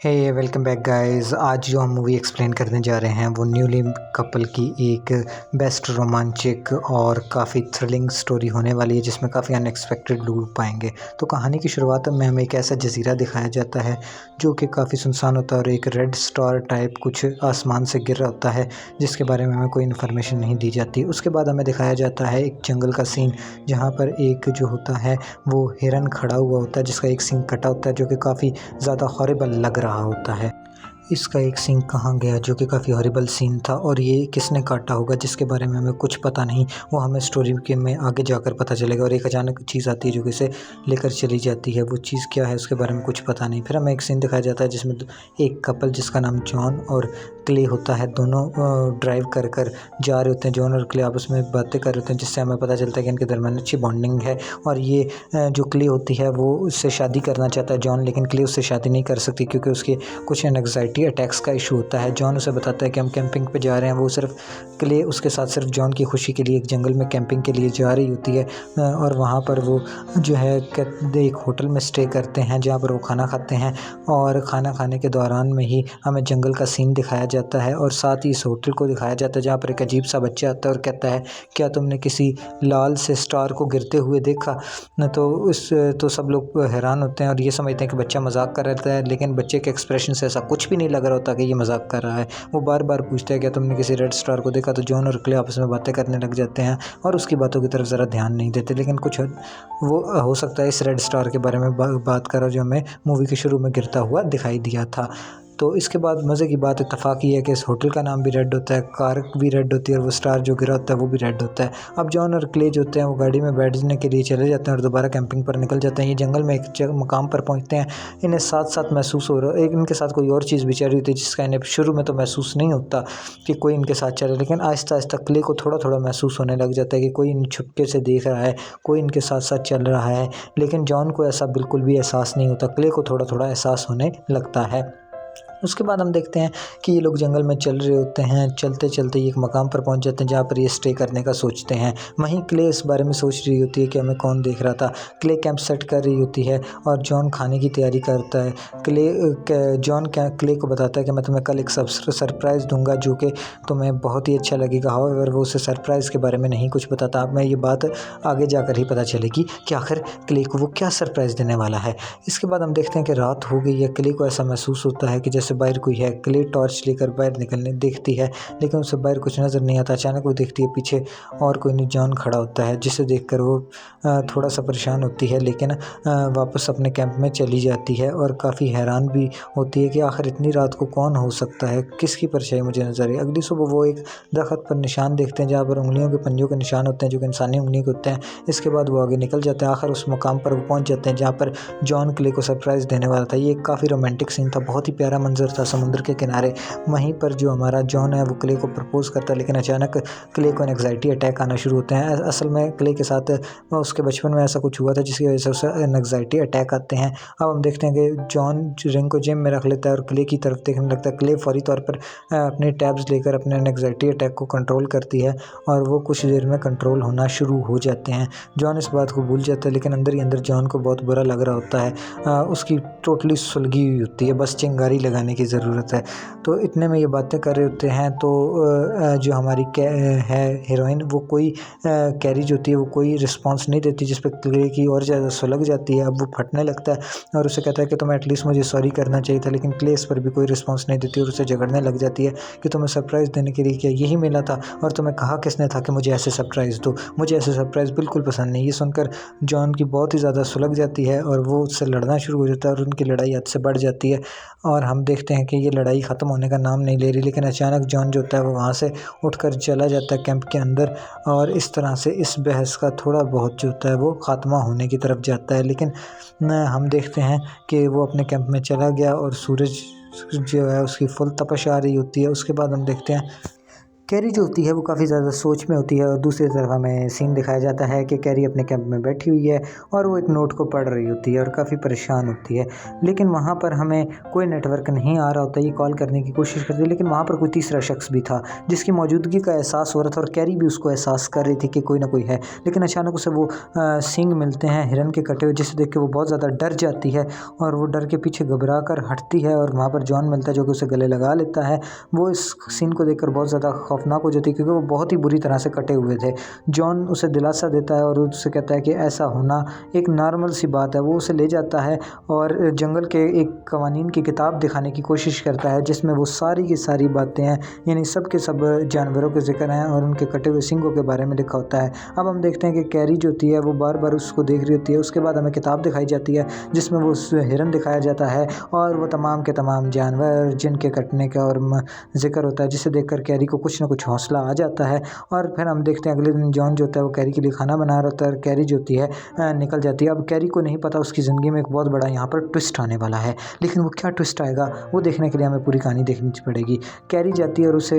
हे welcome back guys. आज जो हम मूवी एक्सप्लेन करने जा रहे हैं वो न्यूली कपल की एक बेस्ट रोमांटिक और काफ़ी थ्रिलिंग स्टोरी होने वाली है जिसमें काफ़ी अनएक्सपेक्टेड लोग पाएंगे। तो कहानी की शुरुआत में हमें एक ऐसा जजीरा दिखाया जाता है जो कि काफ़ी सुनसान होता है और एक रेड स्टार टाइप कुछ आसमान से गिर रहा होता है जिसके बारे में हमें कोई इन्फॉर्मेशन नहीं दी जाती। उसके बाद हमें दिखाया जाता है एक जंगल का सीन जहाँ पर एक जो होता है वो हिरन खड़ा हुआ होता है जिसका एक सींग कटा होता है जो कि काफ़ी ज़्यादा हॉरिबल लग रहा होता है। इसका एक सींग कहाँ गया जो कि काफ़ी हॉरिबल सीन था और ये किसने काटा होगा जिसके बारे में हमें कुछ पता नहीं। वो हमें स्टोरी के में आगे जाकर पता चलेगा और एक अचानक चीज़ आती है जो कि इसे लेकर चली जाती है। वो चीज़ क्या है उसके बारे में कुछ पता नहीं। फिर हमें एक सीन दिखाया जाता है जिसमें एक कपल जिसका नाम जॉन और क्ले होता है, दोनों ड्राइव कर कर जा रहे होते हैं। जॉन और क्ले आपस में बातें कर रहे होते हैं जिससे हमें पता चलता है कि इनके दरमियान अच्छी बॉन्डिंग है और ये जो क्ले होती है वो उससे शादी करना चाहता है जॉन, लेकिन क्ले उससे शादी नहीं कर सकती क्योंकि उसके कुछ एंग्जाइटी अटैक्स का इशू होता है। जॉन उसे बताता है कि हम कैंपिंग पे जा रहे हैं। वो सिर्फ क्ले उसके साथ सिर्फ जॉन की खुशी के लिए एक जंगल में कैंपिंग के लिए जा रही होती है और वहाँ पर वो जो है एक होटल में स्टे करते हैं जहाँ पर वो खाना खाते हैं और खाना खाने के दौरान में ही हमें जंगल का सीन दिखाया जाता है और साथ ही इस होटल को दिखाया जाता है जहाँ पर एक अजीब सा बच्चा आता है और कहता है क्या तुमने किसी लाल से स्टार को गिरते हुए देखा। तो सब लोग हैरान होते हैं और ये समझते हैं कि बच्चा मजाक कर रहा है, लेकिन बच्चे के एक्सप्रेशन से ऐसा कुछ भी नहीं लग रहा होता कि ये मजाक कर रहा है। वो बार बार पूछता है क्या तुमने किसी रेड स्टार को देखा। तो जॉन और क्ले आपस में बातें करने लग जाते हैं और उसकी बातों की तरफ ज़रा ध्यान नहीं देते, लेकिन कुछ वो हो सकता है इस रेड स्टार के बारे में बात करो जो हमें मूवी के शुरू में गिरता हुआ दिखाई दिया था। तो इसके बाद मज़े की बात इत्तफाक़ ये है कि इस होटल का नाम भी रेड होता है, कार भी रेड होती है और वो स्टार जो गिरा होता है वो भी रेड होता है। अब जॉन और क्ले जो होते हैं वो गाड़ी में बैठने के लिए चले जाते हैं और दोबारा कैंपिंग पर निकल जाते हैं। ये जंगल में एक मकाम पर पहुंचते हैं। इन्हें साथ साथ महसूस हो रहा है इनके साथ कोई और चीज़ भी चल रही होती है जिसका इन्हें शुरू में तो महसूस नहीं होता कि कोई इनके साथ चल रहा है, लेकिन आहिस्ता आहिस्ता क्ले को थोड़ा थोड़ा महसूस होने लग जाता है कि कोई इन छुपके से देख रहा है, कोई इनके साथ साथ चल रहा है। लेकिन जॉन को ऐसा बिल्कुल भी एहसास नहीं होता, क्ले को थोड़ा थोड़ा एहसास होने लगता है। उसके बाद हम देखते हैं कि ये लोग जंगल में चल रहे होते हैं। चलते चलते ये एक मकाम पर पहुंच जाते हैं जहाँ पर ये स्टे करने का सोचते हैं। वहीं क्ले इस बारे में सोच रही होती है कि हमें कौन देख रहा था। क्ले कैंप सेट कर रही होती है और जॉन खाने की तैयारी करता है। जॉन क्ले को बताता है कि मैं तुम्हें कल एक सरप्राइज़ दूंगा जो कि तुम्हें बहुत ही अच्छा लगेगा। हाउएवर वो उसे सरप्राइज़ के बारे में नहीं कुछ बताता। अब मैं ये बात आगे जाकर ही पता चलेगी कि आखिर क्ले को वो क्या सरप्राइज़ देने वाला है। इसके बाद हम देखते हैं कि रात हो गई है। क्ले को ऐसा महसूस होता है कि जैसे बाहर कोई है। क्ले टॉर्च लेकर बाहर निकलने देखती है लेकिन उसे बाहर कुछ नज़र नहीं आता। अचानक वो देखती है पीछे और कोई नहीं जॉन खड़ा होता है जिसे देखकर वो थोड़ा सा परेशान होती है, लेकिन वापस अपने कैंप में चली जाती है और काफ़ी हैरान भी होती है कि आखिर इतनी रात को कौन हो सकता है, किसकी परछाई मुझे नजर आई। अगली सुबह वो एक दरख्त पर निशान देखते हैं जहाँ पर उंगलियों के पंजों के निशान होते हैं जो कि इंसानी उंगली के होते हैं। इसके बाद वो आगे निकल जाते हैं। आखिर उस मुकाम पर वो पहुंच जाते हैं जहाँ पर जॉन क्ले को सरप्राइज़ देने वाला था। ये काफ़ी रोमांटिक सीन था, बहुत ही प्यारा मंजर था समुद्र के किनारे। वहीं पर जो हमारा जॉन है वो क्ले को प्रपोज करता है, लेकिन अचानक क्ले को एंग्जाइटी अटैक आना शुरू होते हैं। असल में क्ले के साथ उसके बचपन में ऐसा कुछ हुआ था जिसकी वजह से उसे एंग्जाइटी अटैक आते हैं। अब हम देखते हैं कि जॉन रिंग को जिम में रख लेता है और क्ले की तरफ देखने लगता है। क्ले फौरी तौर पर अपने टैब्स लेकर अपने एंग्जाइटी अटैक को कंट्रोल करती है और वो कुछ देर में कंट्रोल होना शुरू हो जाते हैं। जॉन इस बात को भूल जाता है, लेकिन अंदर ही अंदर जॉन को बहुत बुरा लग रहा होता है। उसकी टोटली सुलगी हुई होती है, बस चिंगारी लगाने की ज़रूरत है। तो इतने में ये बातें कर रहे होते हैं तो जो हमारी है हीरोइन वो कोई कैरी जो होती है वो कोई रिस्पांस नहीं देती, जिस पर क्ले की और ज़्यादा सुलग जाती है। अब वो फटने लगता है और उसे कहता है कि तुम्हें एटलीस्ट मुझे सॉरी करना चाहिए था, लेकिन क्ले इस पर भी कोई रिस्पांस नहीं देती और उसे झगड़ने लग जाती है कि तुम्हें सरप्राइज़ देने के लिए क्या यही मिला था और तुम्हें कहा किसने था कि मुझे ऐसे सरप्राइज़ दो, मुझे ऐसे सरप्राइज़ बिल्कुल पसंद नहीं। ये सुनकर जॉन की बहुत ही ज़्यादा सुलग जाती है और वो उससे लड़ना शुरू हो जाता है और उनकी लड़ाई हद से बढ़ जाती है और हम देखते हैं कि ये लड़ाई ख़त्म होने का नाम नहीं ले रही। लेकिन अचानक जॉन जो होता है वो वहाँ से उठकर चला जाता है कैंप के अंदर और इस तरह से इस बहस का थोड़ा बहुत जो होता है वो ख़ात्मा होने की तरफ जाता है। लेकिन हम देखते हैं कि वो अपने कैंप में चला गया और सूरज जो है उसकी फुल तपश आ रही होती है। उसके बाद हम देखते हैं कैरी जो होती है वो काफ़ी ज़्यादा सोच में होती है और दूसरी तरफ हमें सीन दिखाया जाता है कि कैरी अपने कैंप में बैठी हुई है और वो एक नोट को पढ़ रही होती है और काफ़ी परेशान होती है। लेकिन वहाँ पर हमें कोई नेटवर्क नहीं आ रहा होता, ये कॉल करने की कोशिश करती है, लेकिन वहाँ पर कोई तीसरा शख्स भी था जिसकी मौजूदगी का एहसास हो रहा था और कैरी भी उसको एहसास कर रही थी कि कोई ना कोई है। लेकिन अचानक उसे वो सींग मिलते हैं हिरन के कटे हुए, जिसे देख के वो बहुत ज़्यादा डर जाती है और वो डर के पीछे घबरा कर हटती है और वहाँ पर जॉन मिलता है जो कि उसे गले लगा लेता है। वो इस सीन को देखकर बहुत ज़्यादा खौफनाक हो जाती है क्योंकि वो बहुत ही बुरी तरह से कटे हुए थे। जॉन उसे दिलासा देता है और उससे कहता है कि ऐसा होना एक नॉर्मल सी बात है। वो उसे ले जाता है और जंगल के एक कवानीन की किताब दिखाने की कोशिश करता है जिसमें वो सारी की सारी बातें हैं, यानी सब के सब जानवरों के ज़िक्र हैं और उनके कटे हुए सींगों के बारे में लिखा होता है। अब हम देखते हैं कि कैरी जो होती है वो बार बार उसको देख रही होती है। उसके बाद हमें किताब दिखाई जाती है जिसमें वो हिरन दिखाया जाता है और वो तमाम के तमाम जानवर जिनके कटने का और ज़िक्र होता है, जिसे देखकर कैरी को कुछ ना कुछ हौसला आ जाता है। और फिर हम देखते हैं अगले दिन जॉन जो होता है वो कैरी के लिए खाना बना रहा होता है और कैरी जो होती है निकल जाती है। अब कैरी को नहीं पता उसकी ज़िंदगी में एक बहुत बड़ा यहाँ पर ट्विस्ट आने वाला है, लेकिन वो क्या ट्विस्ट आएगा वो देखने के लिए हमें पूरी कहानी देखनी पड़ेगी। कैरी जाती है और उसे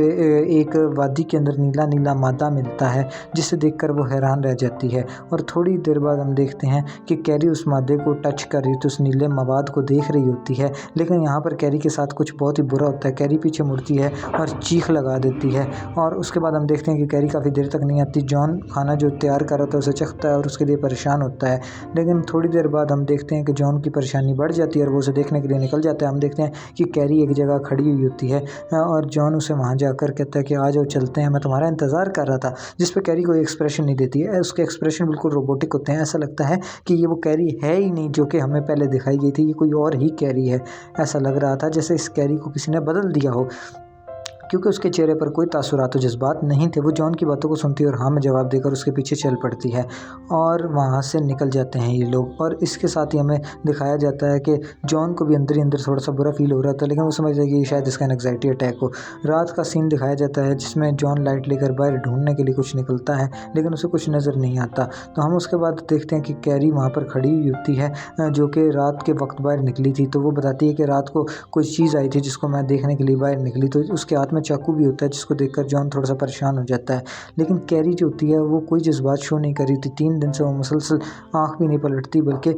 एक वादी के अंदर नीला नीला मादा मिलता है जिसे देखकर वो हैरान रह जाती है और थोड़ी देर बाद हम देखते हैं कि कैरी उस मादे को टच कर रही होती है, उस नीले मवाद को देख रही होती है। लेकिन यहाँ पर कैरी के साथ कुछ बहुत ही बुरा होता है। कैरी पीछे मुड़ती है और चीख लगा देती है और उसके बाद हम देखते हैं कि कैरी काफ़ी देर तक नहीं आती। जॉन खाना जो तैयार कर रहा था उसे चखता है और उसके लिए परेशान होता है, लेकिन थोड़ी देर बाद हम देखते हैं कि जॉन की परेशानी बढ़ जाती है और वो उसे देखने के लिए निकल जाता है। हम देखते हैं कि कैरी एक जगह खड़ी हुई होती है और जॉन उसे वहाँ जाकर कहता है कि आ जाओ चलते हैं, मैं तुम्हारा इंतज़ार कर रहा था। जिस पर कैरी कोई एक्सप्रेशन नहीं देती है, उसके एक्सप्रेशन बिल्कुल रोबोटिक होते हैं। ऐसा लगता है कि ये वो कैरी है ही नहीं जो कि हमें पहले दिखाई गई थी, ये कोई और ही कैरी है। ऐसा लग रहा था जैसे इस कैरी को किसी ने बदल दिया हो, क्योंकि उसके चेहरे पर कोई तासुरात व जज्बात नहीं थे। वो जॉन की बातों को सुनती है और हाँ में जवाब देकर उसके पीछे चल पड़ती है और वहाँ से निकल जाते हैं ये लोग। और इसके साथ ही हमें दिखाया जाता है कि जॉन को भी अंदर ही अंदर थोड़ा सा बुरा फील हो रहा था, लेकिन वो समझ रहा है कि शायद इसका एंग्जाइटी अटैक हो। रात का सीन दिखाया जाता है जिसमें जॉन लाइट लेकर बाहर ढूंढने के लिए कुछ निकलता है, लेकिन उसे कुछ नज़र नहीं आता। तो हम उसके बाद देखते हैं कि कैरी वहाँ पर खड़ी हुई होती है जो कि रात के वक्त बाहर निकली थी। तो वो बताती है कि रात को कोई चीज़ आई थी जिसको मैं देखने के लिए बाहर निकली, तो उसके हाथ में चाकू भी होता है जिसको देखकर जॉन थोड़ा सा परेशान हो जाता है। लेकिन कैरी जो होती है वो कोई जज्बात शो नहीं कर रही थी। 3 दिन से वो मुसलसल आँख भी नहीं पलटती बल्कि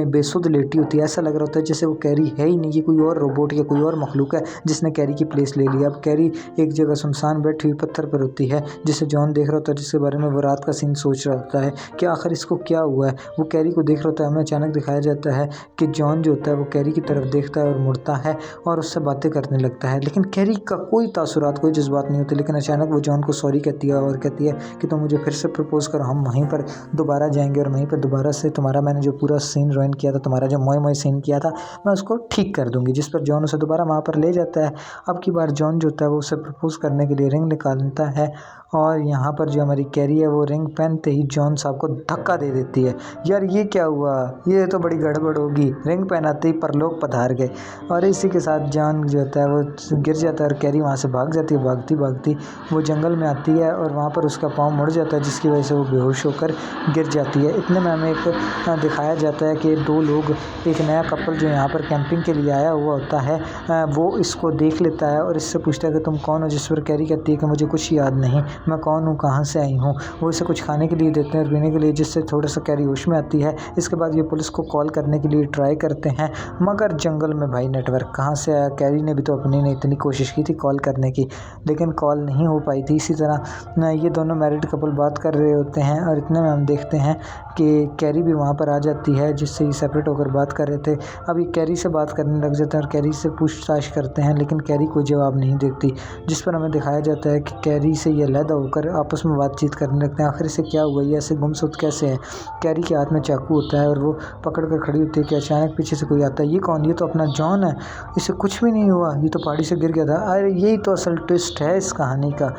बेसुध लेटी होती है। ऐसा लग रहा होता है जैसे वो कैरी है ही नहीं, ये कोई और रोबोट या कोई और मखलूक है जिसने कैरी की प्लेस ले ली। अब कैरी एक जगह सुनसान बैठी हुई पत्थर पर होती है जिसे जॉन देख रहा होता है, जिसके बारे में वो रात का सीन सोच रहा होता है कि आखिर इसको क्या हुआ है। वो कैरी को देख रहा होता है। हमें अचानक दिखाया जाता है कि जॉन जो होता है वो कैरी की तरफ देखता है और मुड़ता है और उससे बातें करने लगता है, लेकिन कैरी का कोई तासुरात कोई जज्बात नहीं होते। लेकिन अचानक वो जॉन को सॉरी कहती है और कहती है कि तुम मुझे फिर से प्रपोज़ करो, हम वहीं पर दोबारा जाएंगे और वहीं पर दोबारा से तुम्हारा मैंने जो पूरा सीन रुइन किया था, तुम्हारा जो मोए मोए सीन किया था, मैं उसको ठीक कर दूंगी। जिस पर जॉन उसे दोबारा वहाँ पर ले जाता है। अब की बार जॉन जो होता है वो उसे प्रपोज़ करने के लिए रिंग निकालता है और यहाँ पर जो हमारी कैरी है वो रिंग पहनते ही जॉन साहब को धक्का दे देती है। यार ये क्या हुआ, ये तो बड़ी गड़बड़ होगी। रिंग पहनाते ही परलोक पधार गए और इसी के साथ जॉन जो होता है वो गिर जाता है और कैरी वहाँ से भाग जाती है। भागती भागती वो जंगल में आती है और वहाँ पर उसका पाँव मुड़ जाता है जिसकी वजह से वो बेहोश होकर गिर जाती है। इतने में हमें एक दिखाया जाता है कि 2 लोग, एक नया कपल जो यहाँ पर कैंपिंग के लिए आया हुआ होता है, वो इसको देख लेता है और इससे पूछता है कि तुम कौन हो। जिस पर कैरी कहती है कि मुझे कुछ याद नहीं, मैं कौन हूँ, कहाँ से आई हूँ। वो इसे कुछ खाने के लिए देते हैं और पीने के लिए, जिससे थोड़ा सा कैरी होश में आती है। इसके बाद ये पुलिस को कॉल करने के लिए ट्राई करते हैं, मगर जंगल में भाई नेटवर्क कहाँ से आया। कैरी ने भी तो अपनी ने इतनी कोशिश की थी कॉल करने की, लेकिन कॉल नहीं हो पाई थी। इसी तरह ये दोनों मैरिड कपल बात कर रहे होते हैं और इतने में हम देखते हैं कि कैरी भी वहाँ पर आ जाती है जिससे ये सेपरेट होकर बात कर रहे थे। अब ये कैरी से बात करने लग जाते हैं और कैरी से पूछताछ करते हैं, लेकिन कैरी कोई जवाब नहीं देती। जिस पर हमें दिखाया जाता है कि कैरी से ये अलग होकर आपस में बातचीत करने लगते हैं। आखिर से क्या हुआ, ये ऐसे गुमसुद कैसे है। कैरी के हाथ में चाकू होता है और वो पकड़ कर खड़ी होती है कि अचानक पीछे से कोई आता है। ये कौन, ये तो अपना जॉन है, इसे कुछ भी नहीं हुआ, ये तो पहाड़ी से गिर गया था। अरे यही तो असल ट्विस्ट है इस कहानी का।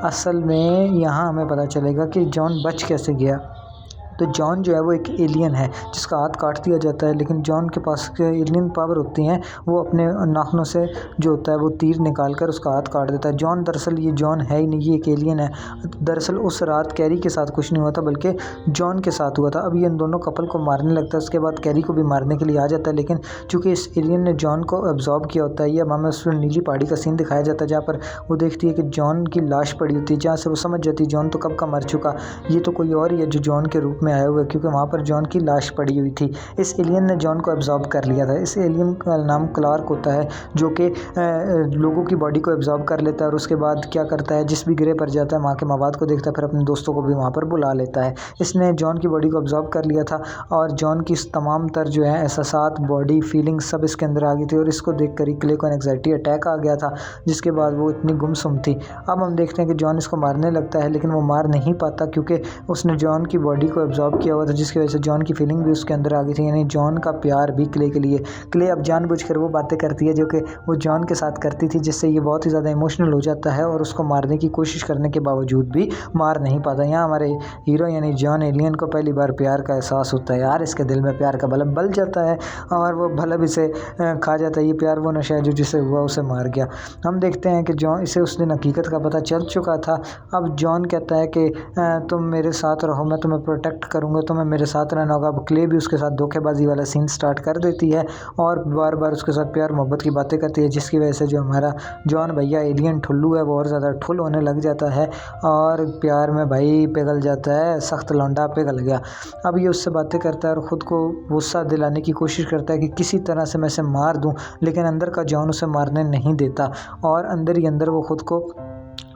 असल में यहाँ हमें पता चलेगा कि जॉन बच कैसे गया। तो जॉन जो है वो एक एलियन है जिसका हाथ काट दिया जाता है, लेकिन जॉन के पास एलियन पावर होती हैं, वो अपने नाखूनों से जो होता है वो तीर निकाल कर उसका हाथ काट देता है। जॉन दरअसल ये जॉन है ही नहीं, ये एक एलियन है। दरअसल उस रात कैरी के साथ कुछ नहीं हुआ था बल्कि जॉन के साथ हुआ था। अब ये इन दोनों कपल को मारने लगता है, उसके बाद कैरी को भी मारने के लिए आ जाता है, लेकिन चूँकि इस एलियन ने जॉन को एब्जॉर्ब किया होता है। ये अब हमें उस नीली पहाड़ी का सीन दिखाया जाता है जहाँ पर वो देखती है कि जॉन की लाश पड़ी होती है, जहाँ से वो समझ जाती है जॉन तो कब का मर चुका, ये तो कोई और ही है जो जॉन के रूप में आया हुआ है, क्योंकि वहाँ पर जॉन की लाश पड़ी हुई थी। इस एलियन ने जॉन को एब्जॉर्ब कर लिया था। इस एलियन का नाम क्लार्क होता है, जो कि लोगों की बॉडी को एब्जॉर्ब कर लेता है और उसके बाद क्या करता है, जिस भी ग्रह पर जाता है वहाँ के मवाद को देखता है, फिर अपने दोस्तों को भी वहाँ पर बुला लेता है। इसने जॉन की बॉडी को एब्जॉर्ब कर लिया था और जॉन की तमाम तर जो है एहसासात, बॉडी फीलिंग्स सब इसके अंदर आ गई थी और इसको देख कर ही क्ले को एंग्जाइटी अटैक आ गया था, जिसके बाद वो इतनी गुमसुम थी। अब हम देखते हैं कि जॉन इसको मारने लगता है, लेकिन वो मार नहीं पाता क्योंकि उसने जॉन की बॉडी को एब्जॉर्ब किया हुआ था, जिसकी वजह से जॉन की फीलिंग भी उसके अंदर आ गई थी, यानी जॉन का प्यार भी क्ले के लिए। क्ले अब जानबूझकर वो बातें करती है जो कि वो जॉन के साथ करती थी, जिससे ये बहुत ही ज़्यादा इमोशनल हो जाता है और उसको मारने की कोशिश करने के बावजूद भी मार नहीं पाता। यहाँ हमारे हीरो यानी जॉन एलियन को पहली बार प्यार का एहसास होता है। यार इसके दिल में प्यार का बल्ब बल जाता है और वो भलब इसे खा जाता है। ये प्यार वो नशा है जो जिसे हुआ उसे मार गया। हम देखते हैं कि जॉन इसे उस दिन हकीकत का पता चल चुका था। अब जॉन कहता है कि तुम मेरे साथ रहो, मैं तुम्हें प्रोटेक्ट करूँगा, तुम्हें मेरे साथ रहना होगा। अब क्ले भी उसके साथ धोखेबाजी वाला सीन स्टार्ट कर देती है और बार बार उसके साथ प्यार मोहब्बत की बातें करती है, जिसकी वजह से जो हमारा जॉन भैया एलियन ठुल्लू है वो और ज़्यादा ठुल होने लग जाता है और प्यार में भाई पिघल जाता है, सख्त लौंडा पिघल गया। अब ये उससे बातें करता है और ख़ुद को गुस्सा दिलाने की कोशिश करता है कि किसी तरह से मैं इसे मार दूं, लेकिन अंदर का जॉन उसे मारने नहीं देता और अंदर ही अंदर वो ख़ुद को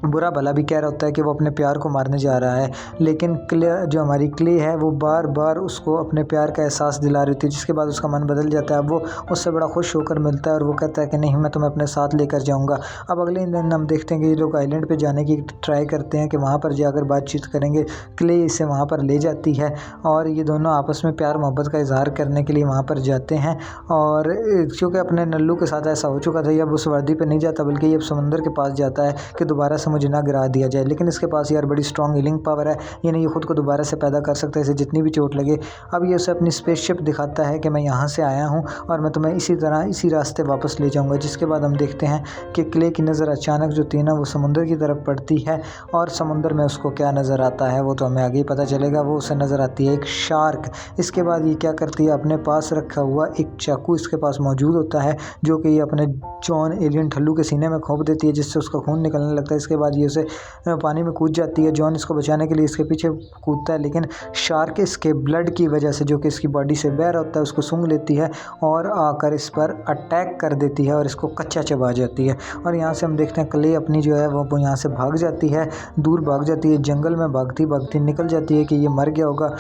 बुरा भला भी कह रहा होता है कि वो अपने प्यार को मारने जा रहा है। लेकिन क्ले जो हमारी क्ले है वो बार बार उसको अपने प्यार का एहसास दिला रही थी, जिसके बाद उसका मन बदल जाता है। वो उससे बड़ा खुश होकर मिलता है और वो कहता है कि नहीं, मैं तुम्हें अपने साथ लेकर जाऊंगा। अब अगले दिन हम देखते हैं कि ये लोग आइलैंड पे जाने की ट्राई करते हैं कि वहाँ पर जाकर बातचीत करेंगे। क्ले इसे वहाँ पर ले जाती है और ये दोनों आपस में प्यार मोहब्बत का इजहार करने के लिए वहाँ पर जाते हैं। और क्योंकि अपने नल्लू के साथ ऐसा हो चुका था, ये अब उस वर्दी पर नहीं जाता बल्कि ये अब समुंदर के पास जाता है कि दोबारा से मुझे ना गिरा दिया जाए। लेकिन इसके पास यार बड़ी स्ट्रॉन्ग हीलिंग पावर है, यानी ये खुद को दोबारा से पैदा कर सकता है, इसे जितनी भी चोट लगे। अब ये उसे अपनी स्पेसशिप दिखाता है कि मैं यहाँ से आया हूँ और मैं तुम्हें इसी तरह इसी रास्ते वापस ले जाऊँगा। जिसके बाद हम देखते हैं कि क्ले की नज़र अचानक जो थी ना वो समुंदर की तरफ पड़ती है और समुंदर में उसको क्या नज़र आता है वो तो हमें आगे ही पता चलेगा। वो उसे नज़र आती है एक शार्क। इसके बाद ये क्या करती है, अपने पास रखा हुआ एक चाकू इसके पास मौजूद होता है जो कि ये अपने जॉन एलियन ठल्लू के सीने में खोप देती है, जिससे उसका खून निकलने लगता है। इसके बाद ये उसे पानी में कूद जाती है। जॉन इसको बचाने के लिए इसके पीछे कूदता है, लेकिन शार्क इसके ब्लड की वजह से जो कि इसकी बॉडी से बह रहा होता है उसको सूंघ लेती है और आकर इस पर अटैक कर देती है और इसको कच्चा चबा जाती है। और यहाँ से हम देखते हैं क्ले अपनी जो है वो यहाँ से भाग जाती है, दूर भाग जाती है, जंगल में भागती भागती निकल जाती है कि ये मर गया होगा।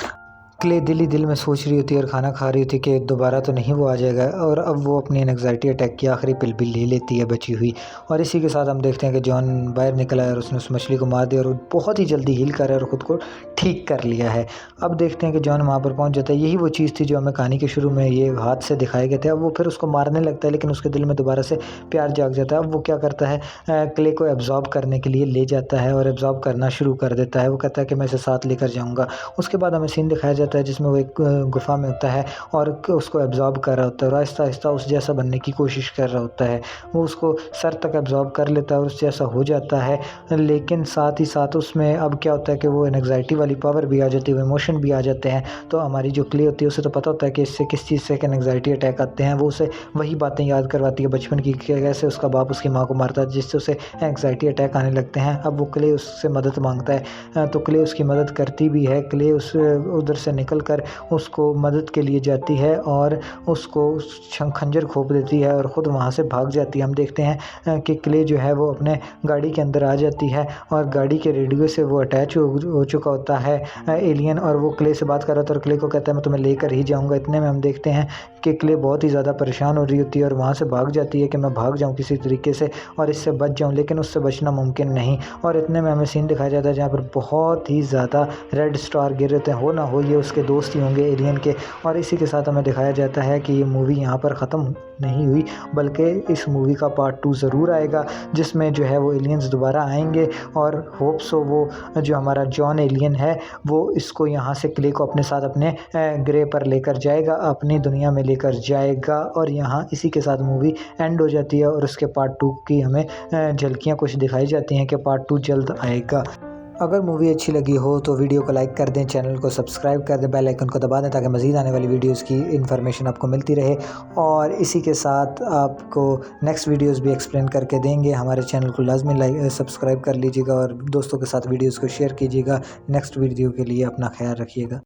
क्ले दिल ही दिल में सोच रही होती है और खाना खा रही होती कि दोबारा तो नहीं वो आ जाएगा, और अब वो अपनी एंग्जाइटी अटैक की आखिरी पिल भी ले लेती है बची हुई। और इसी के साथ हम देखते हैं कि जॉन बाहर निकला है और उसने उस मछली को मार दिया और वो बहुत ही जल्दी हील कर रहा है और ख़ुद को ठीक कर लिया है। अब देखते हैं कि जॉन वहाँ पर पहुँच जाता है। यही वो चीज़ थी जो हमें कहानी के शुरू में ये हाथ से दिखाए गए थे। अब वो फिर उसको मारने लगता है, लेकिन उसके दिल में दोबारा से प्यार जाग जाता है। अब वो क्या करता है, क्ले को एब्जॉर्ब करने के लिए ले जाता है और एब्जॉर्ब करना शुरू कर देता है। वो कहता है कि मैं इसे साथ लेकर जाऊँगा। उसके बाद हमें सीन दिखाया जाता है जिसमें वो एक गुफा में होता है और उसको एब्जॉर्ब कर रहा होता है और आहिस्ता आहिस्ता उस जैसा बनने की कोशिश कर रहा होता है। वो उसको सर तक एब्जॉर्ब कर लेता है और उस जैसा हो जाता है, लेकिन साथ ही साथ उसमें अब क्या होता है कि वो एंग्जाइटी वाली पावर भी आ जाती है, वो इमोशन भी आ जाते हैं। तो हमारी जो क्ले होती है उसे तो पता होता है कि इससे किस चीज़ से एंग्जाइटी अटैक आते हैं। वो उसे वही बातें याद करवाती है बचपन की, कैसे उसका बाप उसकी माँ को मारता है, जिससे उसे एंग्जाइटी अटैक आने लगते हैं। अब वो क्ले उससे मदद मांगता है तो क्ले उसकी मदद करती भी है। क्ले उस उधर से निकल कर उसको मदद के लिए जाती है और उसको खंजर खोप देती है और ख़ुद वहाँ से भाग जाती है। हम देखते हैं कि क्ले जो है वो अपने गाड़ी के अंदर आ जाती है और गाड़ी के रेडियो से वो अटैच हो चुका होता है एलियन, और वो क्ले से बात कर रहा था और क्ले को कहता है मैं तुम्हें लेकर ही जाऊँगा। इतने में हम देखते हैं कि क्ले बहुत ही ज़्यादा परेशान हो रही होती है और वहाँ से भाग जाती है कि मैं भाग जाऊँ किसी तरीके से और इससे बच जाऊँ, लेकिन उससे बचना मुमकिन नहीं। और इतने में हमें सीन दिखाया जाता है जहाँ पर बहुत ही ज़्यादा रेड स्टार गिर रहे थे। हो ना हो ये उसके दोस्त ही होंगे एलियन के। और इसी के साथ हमें दिखाया जाता है कि ये मूवी यहाँ पर ख़त्म नहीं हुई, बल्कि इस मूवी का पार्ट 2 ज़रूर आएगा, जिसमें जो है वो एलियंस दोबारा आएंगे और होप सो वो जो हमारा जॉन एलियन है वो इसको यहाँ से क्ले को अपने साथ अपने ग्रह पर लेकर जाएगा, अपनी दुनिया में लेकर जाएगा। और यहाँ इसी के साथ मूवी एंड हो जाती है और उसके पार्ट 2 की हमें झलकियाँ कुछ दिखाई जाती हैं कि पार्ट 2 जल्द आएगा। अगर मूवी अच्छी लगी हो तो वीडियो को लाइक कर दें, चैनल को सब्सक्राइब कर दें, बेल आइकन को दबा दें ताकि मज़ीद आने वाली वीडियोस की इन्फॉर्मेशन आपको मिलती रहे। और इसी के साथ आपको नेक्स्ट वीडियोस भी एक्सप्लेन करके देंगे। हमारे चैनल को लाजमी सब्सक्राइब कर लीजिएगा और दोस्तों के साथ वीडियोस को शेयर कीजिएगा। नेक्स्ट वीडियो के लिए अपना ख्याल रखिएगा।